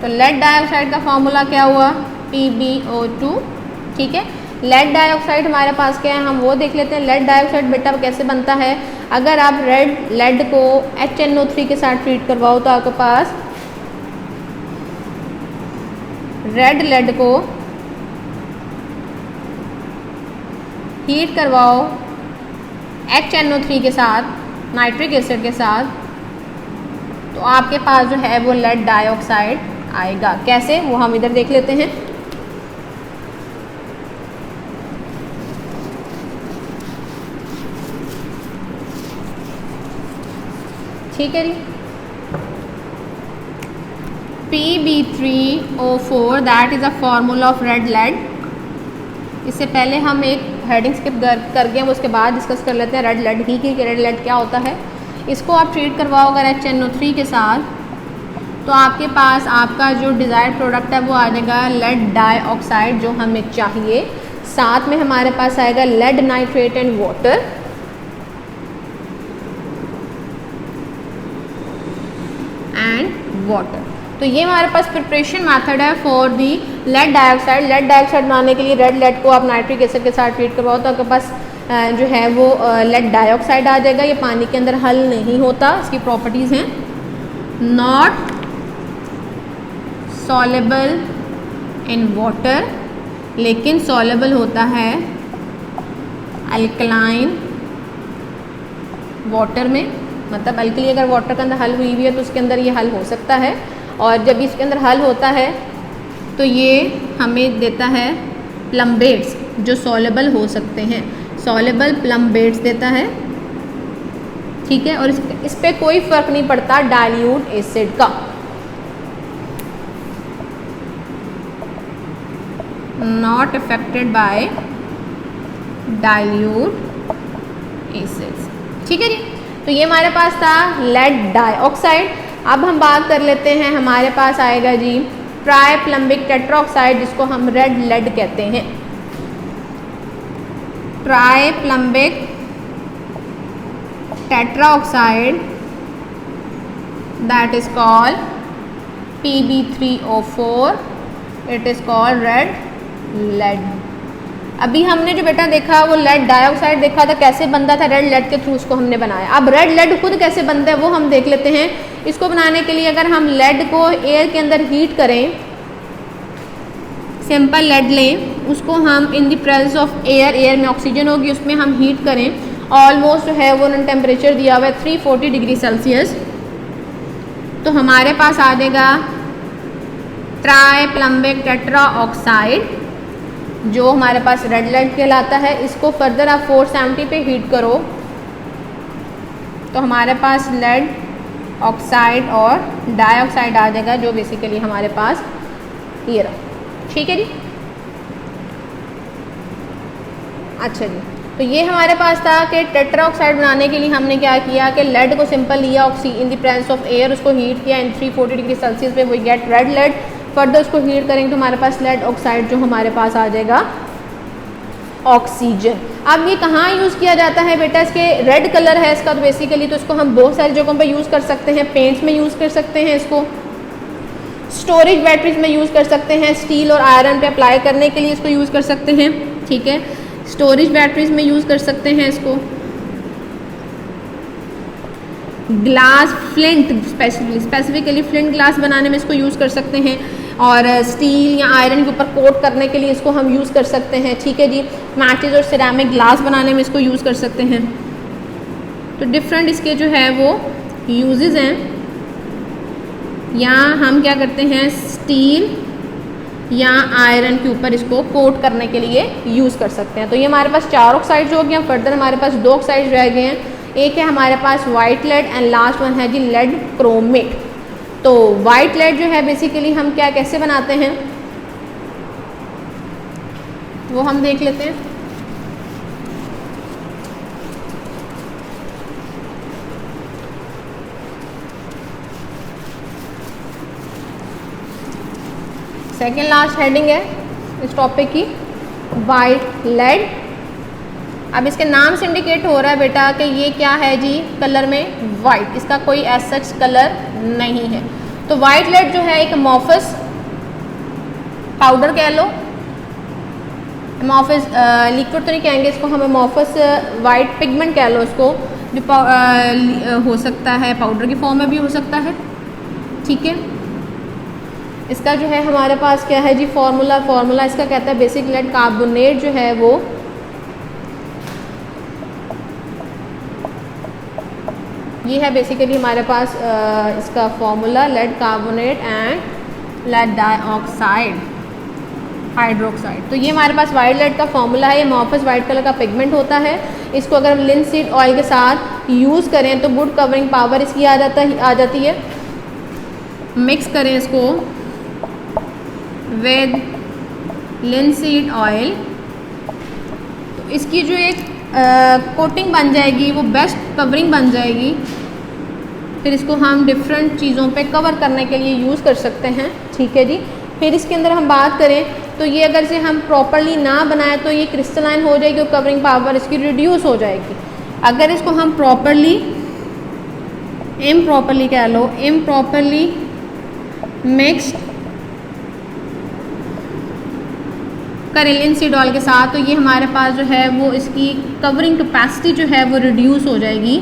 तो लेड डाइऑक्साइड का फॉर्मूला क्या हुआ, PbO2। ठीक है, लेड डाइऑक्साइड हमारे पास क्या है हम वो देख लेते हैं। लेड डाइऑक्साइड बेटा कैसे बनता है, अगर आप रेड लेड को HNO3 के साथ ट्रीट करवाओ तो आपके पास रेड लेड को हीट करवाओ HNO3 के साथ, नाइट्रिक एसिड के साथ, तो आपके पास जो है वो लेड डाइऑक्साइड आएगा। कैसे, वो हम इधर देख लेते हैं। ठीक है जी, Pb3O4 that is a formula of red lead. इससे पहले हम एक हेडिंग स्किप कर गए, उसके बाद डिस्कस कर लेते हैं रेड लेड ही कि रेड लेड क्या होता है। इसको आप ट्रीट करवाओ अगर HNO3 के साथ तो आपके पास आपका जो डिज़ायर्ड प्रोडक्ट है वो आ जाएगा लेड डाइऑक्साइड जो हमें चाहिए। साथ में हमारे पास आएगा लेड नाइट्रेट एंड वाटर। तो ये हमारे पास प्रिपरेशन मेथड है for the lead dioxide. Lead dioxide बनाने के लिए रेड लेड को आप नाइट्रिक एसिड के साथ ट्रीट करवाओ तो आपके पास जो है वो लेड डाइऑक्साइड आ जाएगा। ये पानी के अंदर हल नहीं होता। इसकी प्रॉपर्टीज़ हैं नॉट सॉलेबल इन वाटर, लेकिन सॉलेबल होता है अल्कलाइन वाटर में। मतलब अल्कली अगर वाटर के अंदर हल हुई हुई है तो उसके अंदर ये हल हो सकता है, और जब इसके अंदर हल होता है तो ये हमें देता है प्लम्बेट्स जो सॉलेबल हो सकते हैं, सॉलेबल प्लम्बेट्स देता है। ठीक है, और इस पर कोई फ़र्क नहीं पड़ता डाइल्यूट एसिड का। Not affected by dilute acids. ठीक है जी, तो ये हमारे पास था लेड डाइऑक्साइड। अब हम बात कर लेते हैं, हमारे पास आएगा जी ट्राइप्लम्बिक टेट्राऑक्साइड जिसको हम रेड लेड कहते हैं। Triplumbic tetroxide that is called Pb3O4, it is called red lead. अभी हमने जो बेटा देखा वो लेड डाइऑक्साइड देखा था कैसे बनता था, रेड लेड के थ्रू उसको हमने बनाया। अब रेड लेड खुद कैसे बनता है वो हम देख लेते हैं। इसको बनाने के लिए अगर हम लेड को एयर के अंदर हीट करें, सिंपल लेड लें, उसको हम इन द प्रेजेंस ऑफ एयर में ऑक्सीजन होगी उसमें हम हीट करें, ऑलमोस्ट जो है वो टेम्परेचर दिया हुआ है 340 डिग्री सेल्सियस, तो हमारे पास आ जाएगा ट्राइप्लम्बिक टेट्राऑक्साइड जो हमारे पास रेड लेड कहलाता है। इसको फर्दर आप 470 पे हीट करो तो हमारे पास लेड ऑक्साइड और डाइऑक्साइड आ जाएगा जो बेसिकली हमारे पास ये रहा। ठीक है जी, अच्छा जी, तो ये हमारे पास था कि टेट्राऑक्साइड बनाने के लिए हमने क्या किया कि लेड को सिंपल लिया, in the presence of air उसको हीट किया इन 340 डिग्री सेल्सियस पे, we get red lead. Further उसको हीट करेंगे तो हमारे पास लेड ऑक्साइड जो हमारे पास आ जाएगा ऑक्सीजन। अब ये कहाँ यूज़ किया जाता है बेटा, इसके रेड कलर है इसका तो बेसिकली तो इसको हम बहुत सारी जगहों पे यूज़ कर सकते हैं। पेंट्स में यूज़ कर सकते हैं इसको, स्टोरेज बैटरीज में यूज़ कर सकते हैं, स्टील और आयरन पे अप्लाई करने के लिए इसको यूज़ कर सकते हैं। ठीक है, स्टोरेज बैटरीज में यूज़ कर सकते हैं इसको, glass flint specifically flint glass बनाने में इसको यूज़ कर सकते हैं, और स्टील या आयरन के ऊपर कोट करने के लिए इसको हम यूज़ कर सकते हैं। ठीक है जी, मैचेस और सिरेमिक ग्लास बनाने में इसको यूज़ कर सकते हैं। तो डिफरेंट इसके जो है वो यूजेस हैं। या हम क्या करते हैं, स्टील या आयरन के ऊपर इसको कोट करने के लिए यूज़ कर सकते हैं। तो ये हमारे पास 4 ऑक्साइड्स हो गए हैं। फर्दर हमारे पास 2 ऑक्साइड्स रह गए हैं, एक है हमारे पास white lead and last one है जी लेड क्रोमेट। तो वाइट लेड जो है बेसिकली हम क्या कैसे बनाते हैं वो हम देख लेते हैं। सेकेंड लास्ट हेडिंग है इस टॉपिक की वाइट लेड। अब इसके नाम से इंडिकेट हो रहा है बेटा कि ये क्या है जी, कलर में वाइट, इसका कोई एज सच कलर नहीं है। तो वाइट लेड जो है एक अमोर्फस पाउडर कह लो, अमोर्फस लिक्विड तो नहीं कहेंगे इसको, हम अमोर्फस वाइट पिगमेंट कह लो इसको, जो हो सकता है पाउडर की फॉर्म में भी हो सकता है। ठीक है, इसका जो है हमारे पास क्या है जी फार्मूला इसका कहता है बेसिक लेड कार्बोनेट जो है वो ये है बेसिकली हमारे पास इसका formula lead carbonate and lead dioxide hydroxide. तो ये हमारे पास वाइट लेड का फॉर्मूला है। ये अमोर्फस वाइट कलर का पिगमेंट होता है। इसको अगर हम लिनसीड ऑयल के साथ यूज़ करें तो गुड कवरिंग पावर इसकी आ जाती है। मिक्स करें इसको विद लिनसीड ऑयल तो इसकी जो एक कोटिंग बन जाएगी वो बेस्ट कवरिंग बन जाएगी। फिर इसको हम डिफरेंट चीज़ों पे कवर करने के लिए यूज़ कर सकते हैं। ठीक है जी, फिर इसके अंदर हम बात करें तो ये अगर से हम प्रॉपरली ना बनाएं तो ये क्रिस्टलाइन हो जाएगी और कवरिंग पावर इसकी रिड्यूस हो जाएगी। अगर इसको हम प्रॉपरली इम्प्रॉपरली कह लो इम्प्रॉपरली मिक्स्ड करें लिनसीड ऑयल के साथ तो ये हमारे पास जो है वो इसकी कवरिंग कैपेसिटी जो है वो रिड्यूस हो जाएगी।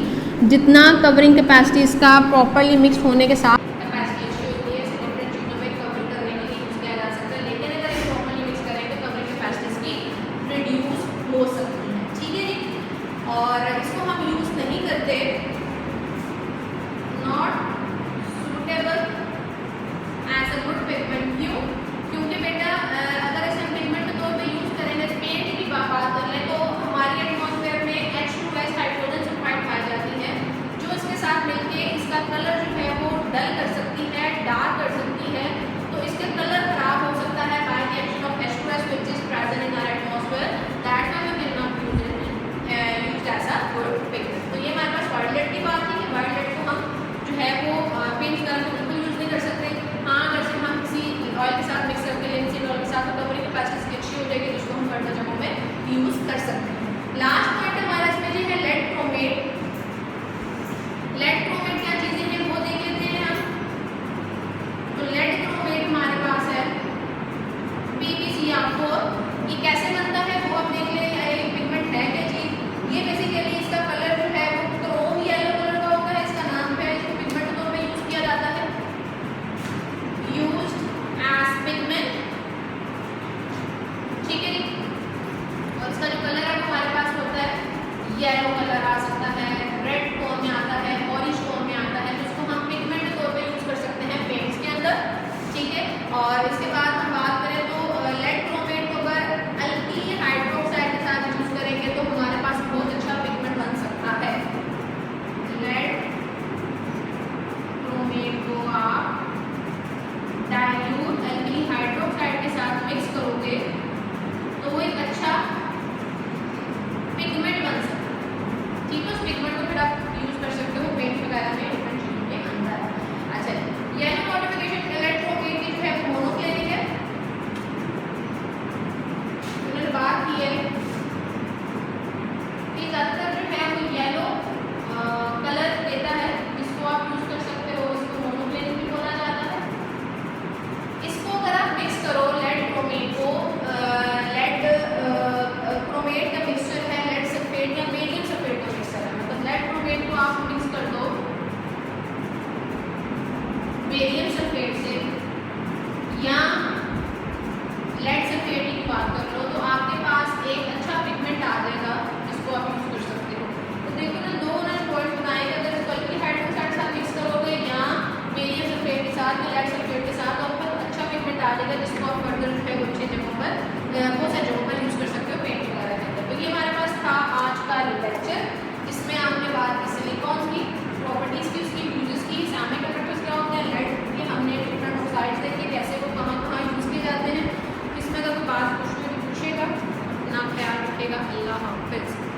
जितना कवरिंग कैपेसिटी इसका प्रॉपरली मिक्स होने के साथ कैपेसिटी अच्छी होती है, इसे डिफरेंट चीज़ों में कवर करने के लिए यूज़ किया जा सकता है। लेकिन अगर इसे प्रॉपरली मिक्स करें तो कवरिंग कैपेसिटी इसकी रिड्यूस हो सकती है। ठीक है जी, और इसको हम यूज़ नहीं करते, not suitable as a good pigment. क्योंकि बेटा अगर इसे हम पिगमेंट के तौर पे यूज़ करेंगे, पेंट की बात कर लें तो हमारे एटमॉस्फेयर में H2S हाइड्रोजन सल्फाइड पाई जाती है जो इसके साथ मिलके इसका कलर जो है वो डल कर सकती है, डार्क कर सकती है। तो इसके कलर खराब हो सकता है by the action of H2S which is present in our atmosphere, that way we can not use as a good pigment. तो ये हमारे पास वाइट लेड की बात है कि वाइट लेड को हम जो है वो पेंट कलर में बिल्कुल यूज़ नहीं कर सकते। हाँ, अगर हम किसी ऑयल के साथ मिक्स करके लिनसीड ऑयल के साथ तो कवरिंग कैपेसिटी इसकी अच्छी हो जाएगी जिसको हम फर्दर जगहों में यूज़ कर सकते हैं। लास्ट पॉइंट हमारा इसमें जो है लेड क्रोमेट। लेड क्रोमेट क्या चीज़ें हैं वो देख लेते हैं हम। तो लेड क्रोमेट हमारे पास है PbCr4। ये कैसे बनता है वो आप देख ले, ये पिगमेंट है क्या चीज़। ये बेसिकली इसका कलर जो है वो क्रोम येलो कलर का होता है। इसका नाम है, इसको पिगमेंट के तौर पे यूज़ किया जाता है, यूज्ड एज पिगमेंट। ठीक है जी, और इसका जो कलर है वो हमारे पास होता है येलो कलर आ सकता है, रेड टोन में आता है, ऑरेंज टोन में आता है, जिसको हम पिगमेंट के तौर पे यूज़ कर सकते हैं पेंट्स के अंदर। ठीक है, और इसके बाद हम बात करें तो लेड क्रोमेट को अगर अल्कील हाइड्रोक्साइड के साथ यूज़ करेंगे तो हमारे पास बहुत अच्छा पिगमेंट बन सकता है। लेड क्रोमेट को आप डाइल्यूट अल्कील हाइड्रोक्साइड के साथ मिक्स करोगे तो वो एक अच्छा पिगमेंट बन सकता है। ठीक है, उस पिगमेंट को फिर आप यूज़ कर सकते हो पेंट वगैरह में, डिफरेंट चीज़ों के अंदर। अच्छा, येलो मॉडिफिकेशन लेड क्रोमेट की जो है वो मोनोक्लिनिक है, उन्होंने बात की है कि ज़्यादातर जो है वो येलो कलर देता है, जिसको आप यूज़ कर सकते हो, इसको मोनोक्लिनिक भी बोला जाता है। इसको अगर आप मिक्स करो लेड क्रोमेट को, लेड क्रोमेट का मिक्सचर है लेड सल्फेट या बेरियम सल्फेट का मिक्सचर है, मतलब लेड क्रोमेट को आप मिक्स कर दो बेरियम सल्फेट से या लेड सल्फेट की बात कर लो तो आपके पास एक अच्छा पिगमेंट आ जाएगा जिसको आप यूज़ कर सकते हो। तो देखो ना, दो उन्होंने पॉइंट बनाए, अगर अल्कील हाइड्रोक्साइड के साथ मिक्स करोगे या बेरियम सल्फेट के साथ या लेड सल्फेट के साथ तो आपको अच्छा पिगमेंट आ जाएगा जिसको आप फर्दर अच्छी जगहों पर बहुत सारी जगहों पर यूज़ कर सकते हो पेंट वगैरह के अंदर। तो ये हमारे पास था आज का लेक्चर, जिसमें हमने बात की सिलिकॉन की प्रॉपर्टीज़ की, उसकी यूजेस की, सिरेमिक कंडक्टर्स क्या होते हैं, लेड के हमने डिफरेंट ऑक्साइड्स देखे कैसे वो कहाँ कहाँ यूज़ किए जाते हैं। इसमें अगर कोई बात पूछनी हो तो पूछेगा, अपना ख्याल रखेगा। अल्लाह हाफिज़।